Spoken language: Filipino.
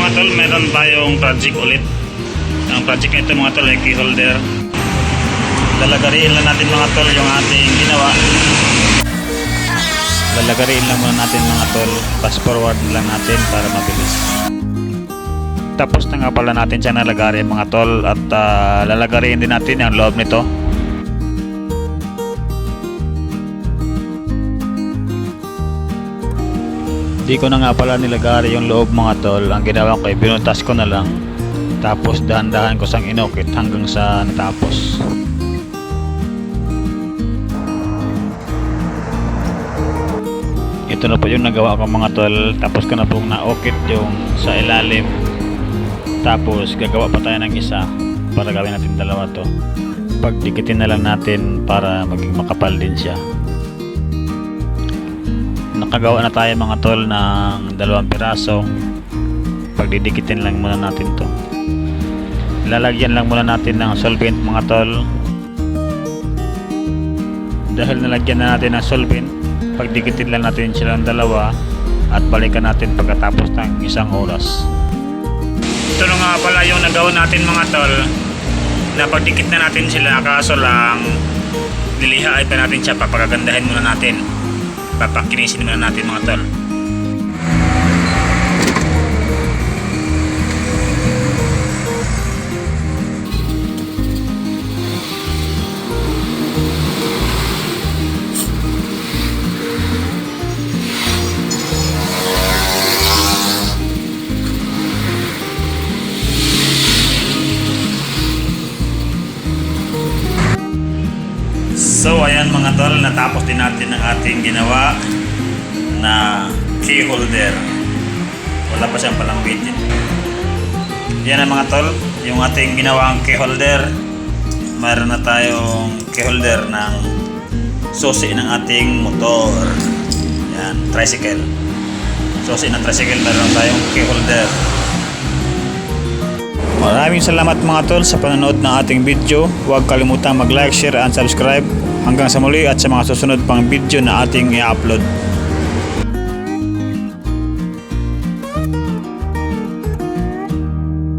mga tol, meron tayong project ulit. Ang project na ito mga tol ay key holder. Lalagariin lang natin mga tol yung ating ginawa. Lalagariin lang muna natin mga tol. Fast forward lang natin para mabilis. Tapos na nga pala natin siya nalagarin mga tol. At lalagariin din natin yung loob nito. Di ko na nga pala nilagari yung loob mga tol. Ang ginawa ko ay binuntas ko na lang. Tapos dahan-dahan ko sang inukit hanggang sa natapos. Ito na po yung nagawa ko mga tol. Tapos ko na pong naukit yung sa ilalim. Tapos gagawa pa tayo ng isa para gawin natin dalawa to. Pagdikitin na lang natin para maging makapal din siya. Nakagawa na tayo mga tol ng 2 piraso. Pagdidikitin lang muna natin to. Lalagyan lang muna natin ng solvent mga tol. Dahil nalagyan na natin ng solvent, pagdikitin lang natin silang 2 at balikan natin pagkatapos ng 1 oras. Ito na nga pala yung nagawa natin mga tol. Na pagdikit na natin sila, kaso lang nilihain pa natin siya, papagagandahin muna natin. Papakinisin muna natin mga tol. So ayan mga tol, natapos din natin ang ating ginawa na key holder. Wala pa siyang palangbitin. Yan ang mga tol, yung ating ginawang key holder. Mayroon na tayong key holder ng susi ng ating motor. Yan, tricycle. Susi ng tricycle, mayroon tayong key holder. Maraming salamat mga tol sa panonood ng ating video. Huwag kalimutang mag-like, share and subscribe. Hanggang sa muli at sa mga susunod pang video na ating i-upload.